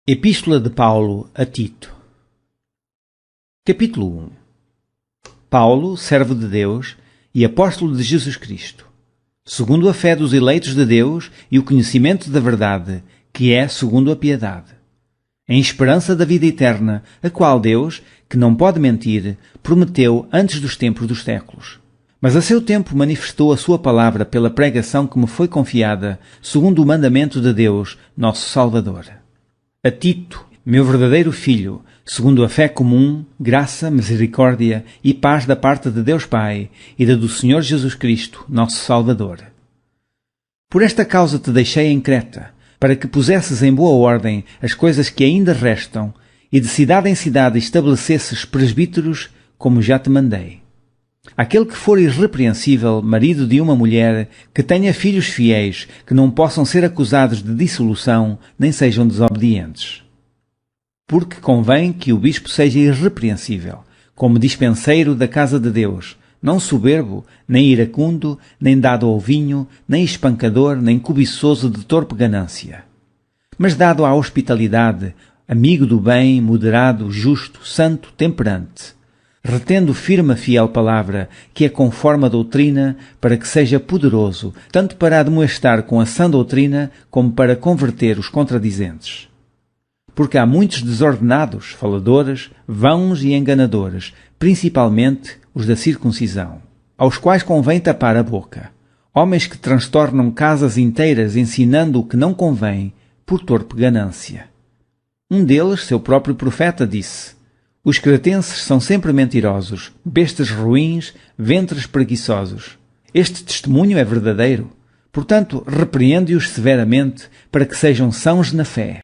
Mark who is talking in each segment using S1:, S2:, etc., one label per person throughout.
S1: Epístola de Paulo a Tito. Capítulo 1. Paulo, servo de Deus e apóstolo de Jesus Cristo, segundo a fé dos eleitos de Deus e o conhecimento da verdade, que é segundo a piedade, em esperança da vida eterna, a qual Deus, que não pode mentir, prometeu antes dos tempos dos séculos. Mas a seu tempo manifestou a sua palavra pela pregação que me foi confiada, segundo o mandamento de Deus, nosso Salvador. A Tito, meu verdadeiro filho, segundo a fé comum, graça, misericórdia e paz da parte de Deus Pai e da do Senhor Jesus Cristo, nosso Salvador. Por esta causa te deixei em Creta, para que pusesses em boa ordem as coisas que ainda restam e de cidade em cidade estabelecesses presbíteros, como já te mandei. Aquele que for irrepreensível, marido de uma mulher, que tenha filhos fiéis, que não possam ser acusados de dissolução, nem sejam desobedientes. Porque convém que o bispo seja irrepreensível, como dispenseiro da casa de Deus, não soberbo, nem iracundo, nem dado ao vinho, nem espancador, nem cobiçoso de torpe ganância. Mas dado à hospitalidade, amigo do bem, moderado, justo, santo, temperante, retendo firme a fiel palavra, que é conforme a doutrina, para que seja poderoso, tanto para admoestar com a sã doutrina, como para converter os contradizentes. Porque há muitos desordenados, faladores, vãos e enganadores, principalmente os da circuncisão, aos quais convém tapar a boca, homens que transtornam casas inteiras ensinando o que não convém, por torpe ganância. Um deles, seu próprio profeta, disse: os cretenses são sempre mentirosos, bestas ruins, ventres preguiçosos. Este testemunho é verdadeiro. Portanto, repreende-os severamente para que sejam sãos na fé,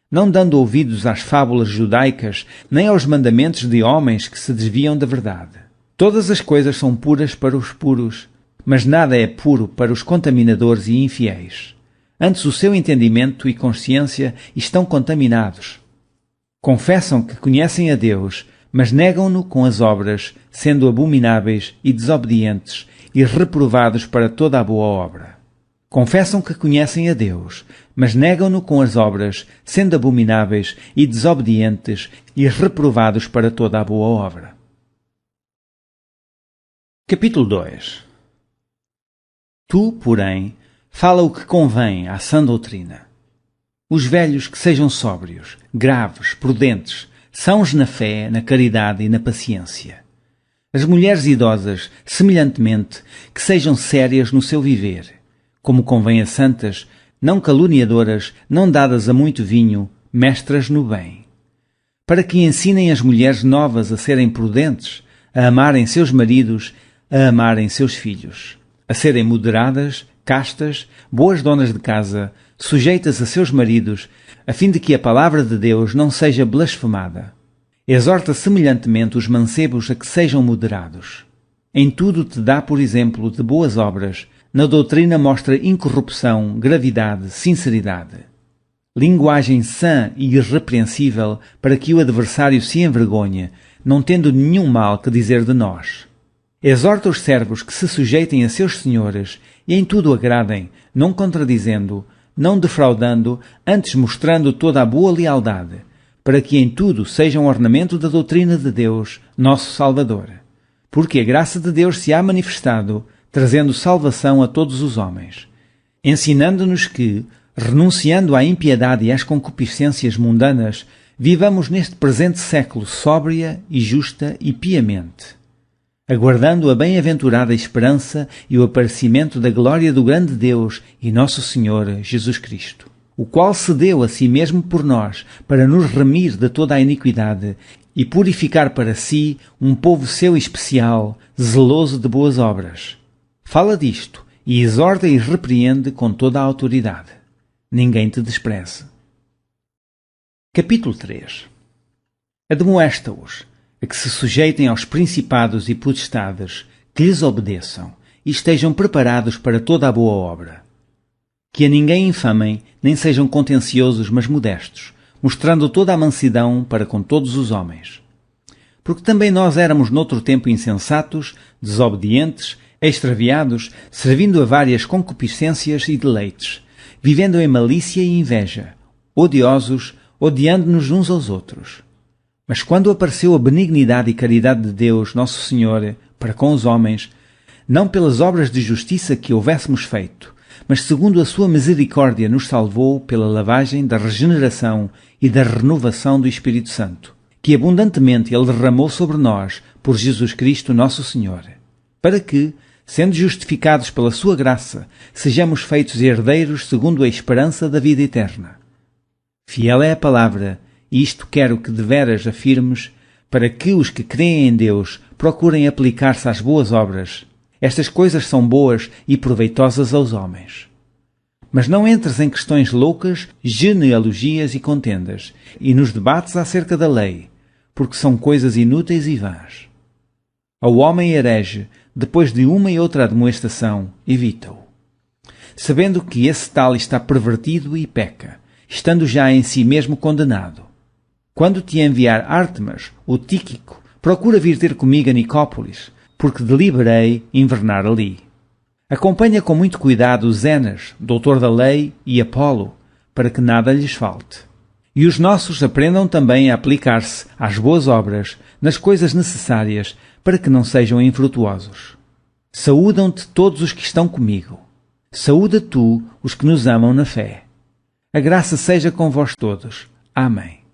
S1: não dando ouvidos às fábulas judaicas, nem aos mandamentos de homens que se desviam da verdade. Todas as coisas são puras para os puros, mas nada é puro para os contaminadores e infiéis. Antes o seu entendimento e consciência estão contaminados. Confessam que conhecem a Deus, mas negam-no com as obras, sendo abomináveis e desobedientes e reprovados para toda a boa obra. Confessam que conhecem a Deus, mas negam-no com as obras, sendo abomináveis e desobedientes e reprovados para toda a boa obra. Capítulo 2. Tu, porém, fala o que convém à sã doutrina. Os velhos que sejam sóbrios, graves, prudentes, sãos na fé, na caridade e na paciência. As mulheres idosas, semelhantemente, que sejam sérias no seu viver, como convém a santas, não caluniadoras, não dadas a muito vinho, mestras no bem. Para que ensinem as mulheres novas a serem prudentes, a amarem seus maridos, a amarem seus filhos, a serem moderadas, castas, boas donas de casa, sujeitas a seus maridos, a fim de que a palavra de Deus não seja blasfemada. Exorta semelhantemente os mancebos a que sejam moderados. Em tudo te dá, por exemplo, de boas obras, na doutrina mostra incorrupção, gravidade, sinceridade. Linguagem sã e irrepreensível para que o adversário se envergonhe, não tendo nenhum mal que dizer de nós. Exorta os servos que se sujeitem a seus senhores e em tudo agradem, não contradizendo, não defraudando, antes mostrando toda a boa lealdade, para que em tudo sejam ornamento da doutrina de Deus, nosso Salvador. Porque a graça de Deus se há manifestado, trazendo salvação a todos os homens, ensinando-nos que, renunciando à impiedade e às concupiscências mundanas, vivamos neste presente século sóbria e justa e piamente, aguardando a bem-aventurada esperança e o aparecimento da glória do grande Deus e nosso Senhor Jesus Cristo, o qual se deu a si mesmo por nós para nos remir de toda a iniquidade e purificar para si um povo seu especial, zeloso de boas obras. Fala disto e exorta e repreende com toda a autoridade. Ninguém te despreze. Capítulo 3. Admoesta-os a que se sujeitem aos principados e potestades, que lhes obedeçam e estejam preparados para toda a boa obra. Que a ninguém infamem, nem sejam contenciosos, mas modestos, mostrando toda a mansidão para com todos os homens. Porque também nós éramos noutro tempo insensatos, desobedientes, extraviados, servindo a várias concupiscências e deleites, vivendo em malícia e inveja, odiosos, odiando-nos uns aos outros. Mas quando apareceu a benignidade e caridade de Deus, nosso Senhor, para com os homens, não pelas obras de justiça que houvéssemos feito, mas segundo a sua misericórdia nos salvou pela lavagem da regeneração e da renovação do Espírito Santo, que abundantemente Ele derramou sobre nós por Jesus Cristo nosso Senhor, para que, sendo justificados pela sua graça, sejamos feitos herdeiros segundo a esperança da vida eterna. Fiel é a palavra, e isto quero que deveras afirmes, para que os que creem em Deus procurem aplicar-se às boas obras. Estas coisas são boas e proveitosas aos homens. Mas não entres em questões loucas, genealogias e contendas, e nos debates acerca da lei, porque são coisas inúteis e vãs. Ao homem herege, depois de uma e outra admoestação, evita-o, sabendo que esse tal está pervertido e peca, estando já em si mesmo condenado. Quando te enviar Ártemas ou Tíquico, procura vir ter comigo a Nicópolis, porque deliberei invernar ali. Acompanha com muito cuidado Zenas, doutor da lei, e Apolo, para que nada lhes falte. E os nossos aprendam também a aplicar-se às boas obras, nas coisas necessárias, para que não sejam infrutuosos. Saúdam-te todos os que estão comigo. Saúda tu os que nos amam na fé. A graça seja com vós todos. Amém.